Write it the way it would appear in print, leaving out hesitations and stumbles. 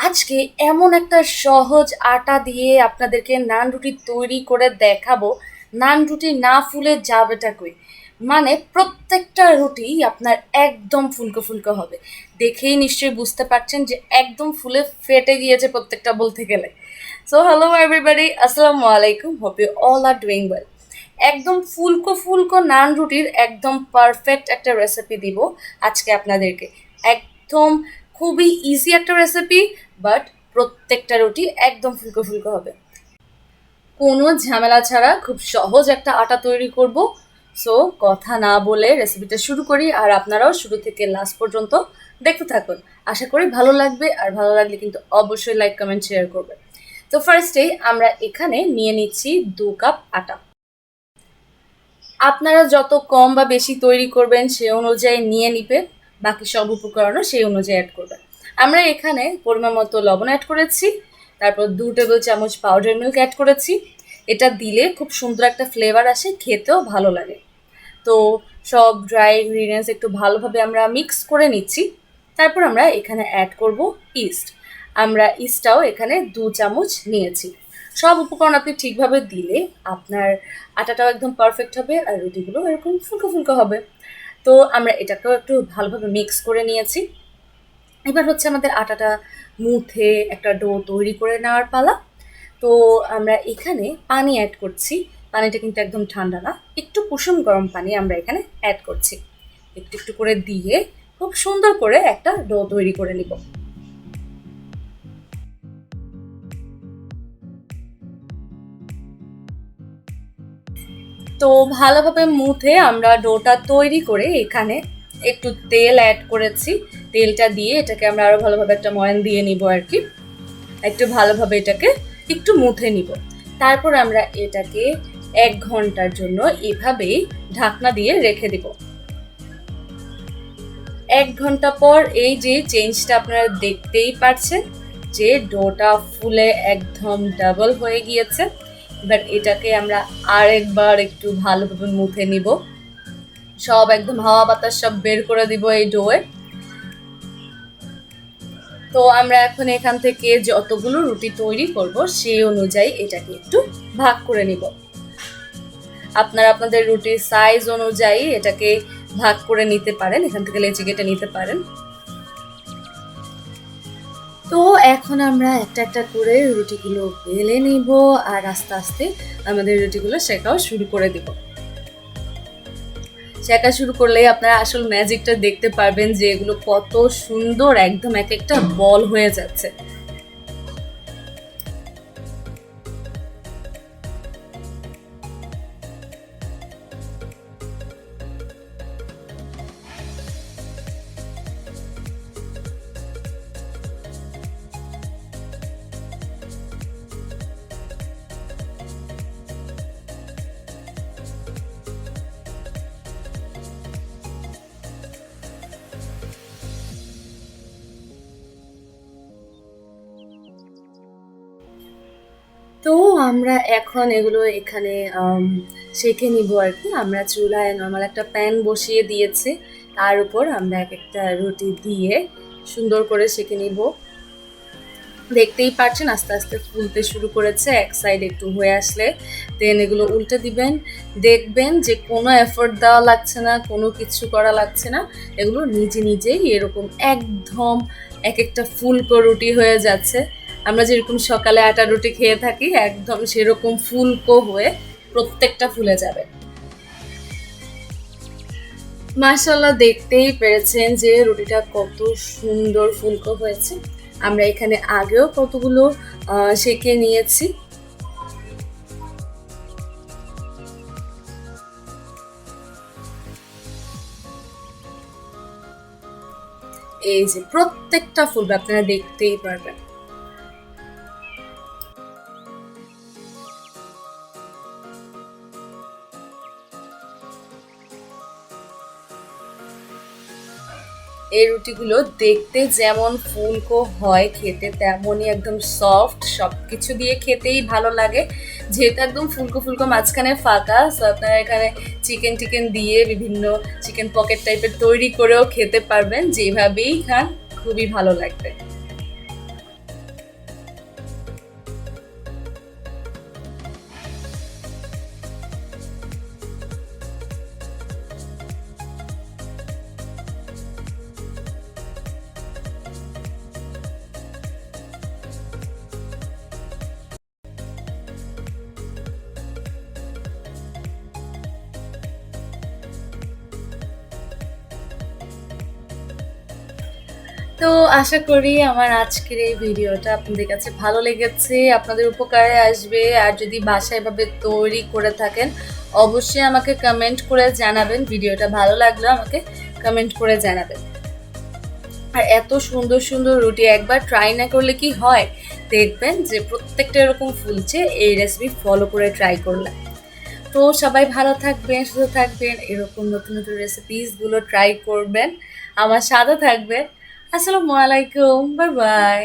আজকে এমন একটা সহজ আটা দিয়ে আপনাদেরকে নান রুটি তৈরি করে দেখাবো। নান রুটি না ফুলে যাবেটা কই, মানে প্রত্যেকটা রুটি আপনার একদম ফুলকো ফুলকো হবে। দেখেই নিশ্চয়ই বুঝতে পারছেন যে একদম ফুলে ফেটে গিয়েছে প্রত্যেকটা বলতে গেলে। সো হ্যালো এভরিবডি, আসসালামু আলাইকুম, hope you all are doing well. একদম ফুলকো ফুলকো নান রুটির একদম পারফেক্ট একটা রেসিপি দিব আজকে আপনাদেরকে। একদম খুবই ইজি একটা রেসিপি, বাট প্রত্যেকটা রুটি একদম ফুলকো ফুলকো হবে, কোনো ঝামেলা ছাড়া খুব সহজ একটা আটা তৈরি করব। সো কথা না বলে রেসিপিটা শুরু করি, আর আপনারাও শুরু থেকে লাস্ট পর্যন্ত দেখতে থাকুন। আশা করি ভালো লাগবে, আর ভালো লাগলে কিন্তু অবশ্যই লাইক কমেন্ট শেয়ার করবে। তো ফার্স্টে আমরা এখানে নিয়ে নিচ্ছি 2 কাপ আটা। আপনারা যত কম বা বেশি তৈরি করবেন সে অনুযায়ী নিয়ে নিবেন, বাকি সব উপকরণও সেই অনুযায়ী অ্যাড করবেন। আমরা এখানে পরিমাণ মতো লবণ অ্যাড করেছি, তারপর 2 টেবিল চামচ পাউডার মিল্ক অ্যাড করেছি। এটা দিলে খুব সুন্দর একটা ফ্লেভার আসে, খেতেও ভালো লাগে। তো সব ড্রাই ইনগ্রিডিয়েন্টস একটু ভালোভাবে আমরা মিক্স করে নিচ্ছি। তারপর আমরা এখানে অ্যাড করব ইস্ট। আমরা ইস্টটাও এখানে 2 চামচ নিয়েছি। সব উপকরণ আপনি ঠিকভাবে দিলে আপনার আটাটাও একদম পারফেক্ট হবে, আর রুটিগুলো এরকম ফুলকো ফুলকো হবে। তো আমরা এটাকেও একটু ভালোভাবে মিক্স করে নিয়েছি। এবার হচ্ছে আমাদের আটাটা মুথে একটা ডো তৈরি করে নেওয়ার পালা। তো আমরা এখানে পানি অ্যাড করছি। পানিটা কিন্তু একদম ঠান্ডা না, একটু কুসুম গরম পানি আমরা এখানে অ্যাড করছি। একটু একটু করে দিয়ে খুব সুন্দর করে একটা ডো তৈরি করে নিব। তো ভালোভাবে মুথে আমরা ডোটা তৈরি করে এখানে একটু তেল অ্যাড করেছি। তেলটা দিয়ে এটাকে আমরা আরও ভালোভাবে একটা ময়ান দিয়ে নিব আর কি। একটু ভালোভাবে এটাকে একটু মুথে নিব। তারপর আমরা এটাকে 1 ঘন্টার জন্য এভাবেই ঢাকনা দিয়ে রেখে দিব। 1 ঘন্টা পর এই যে চেঞ্জটা আপনারা দেখতেই পাচ্ছেন যে ডোটা ফুলে একদম ডাবল হয়ে গিয়েছে। এবার এটাকে আমরা আরেকবার একটু ভালোভাবে মুথে নিব, সব একদম হাওয়া বাতাস সব বের করে দিব এই ডোয়ে। তো আমরা এখন এখান থেকে যতগুলো রুটি তৈরি করব সেই অনুযায়ী এটাকে একটু ভাগ করে নিব। আপনারা আপনাদের রুটির সাইজ অনুযায়ী এটাকে ভাগ করে নিতে পারেন, এখান থেকে লেচি কেটে নিতে পারেন। তো এখন আমরা একটা একটা করে রুটিগুলো বেলে নিব, আর আস্তে আস্তে আমাদের রুটিগুলো সেকাও শুরু করে দিব। সেকা শুরু করলেই আপনারা আসল ম্যাজিকটা দেখতে পারবেন যে এগুলো কত সুন্দর একদম এক একটা বল হয়ে যাচ্ছে। তো আমরা এখন এগুলো এখানে সেঁকে নিব আর কি। আমরা চুলায় নর্মাল একটা প্যান বসিয়ে দিয়েছি, তার উপর আমরা এক একটা রুটি দিয়ে সুন্দর করে সেঁকে নিব। দেখতেই পাচ্ছেন আস্তে আস্তে ফুলতে শুরু করেছে, এক সাইড একটু হয়ে আসলে দেন এগুলো উল্টে দিবেন। দেখবেন যে কোনো এফোর্ট দেওয়া লাগছে না, কোনো কিছু করা লাগছে না, এগুলো নিজে নিজেই এরকম একদম এক একটা ফুলকো রুটি হয়ে যাচ্ছে। আমরা যেরকম সকালে আটা রুটি খেয়ে থাকি একদম সেরকম ফুলকো হয়ে প্রত্যেকটা ফুলে যাবে। মাশাআল্লাহ, দেখতেই পেরেছেন যে রুটিটা কত সুন্দর ফুলকো হয়েছে। আমরা এখানে আগেও কতগুলো সেঁকে নিয়েছি। এই যে প্রত্যেকটা ফুলবে, আপনারা দেখতেই পারবেন। এই রুটিগুলো দেখতে যেমন ফুলকো হয়, খেতে তেমনই একদম সফট, সব কিছু দিয়ে খেতেই ভালো লাগে। যেহেতু একদম ফুলকো ফুলকো মাঝখানে ফাঁকা, সো আপনারা এখানে চিকেন টিকেন দিয়ে বিভিন্ন চিকেন পকেট টাইপের তৈরি করেও খেতে পারবেন, যেভাবেই খান খুবই ভালো লাগবে। তো আশা করি আমার আজকের এই ভিডিওটা আপনাদের কাছে ভালো লেগেছে, আপনাদের উপকারে আসবে। আর যদি বাসায় এভাবে তৈরি করে থাকেন অবশ্যই আমাকে কমেন্ট করে জানাবেন। ভিডিওটা ভালো লাগলে আমাকে কমেন্ট করে জানাবেন। আর এত সুন্দর সুন্দর রুটি একবার ট্রাই না করলে কি হয়, দেখবেন যে প্রত্যেকটা এরকম ফুলছে এই রেসিপি ফলো করে ট্রাই করলে। তো সবাই ভালো থাকবেন, সুস্থ থাকবেন, এরকম নতুন নতুন রেসিপিসগুলো ট্রাই করবেন, আমার সাথে থাকবেন। আসসালামু আলাইকুম, বাই বাই।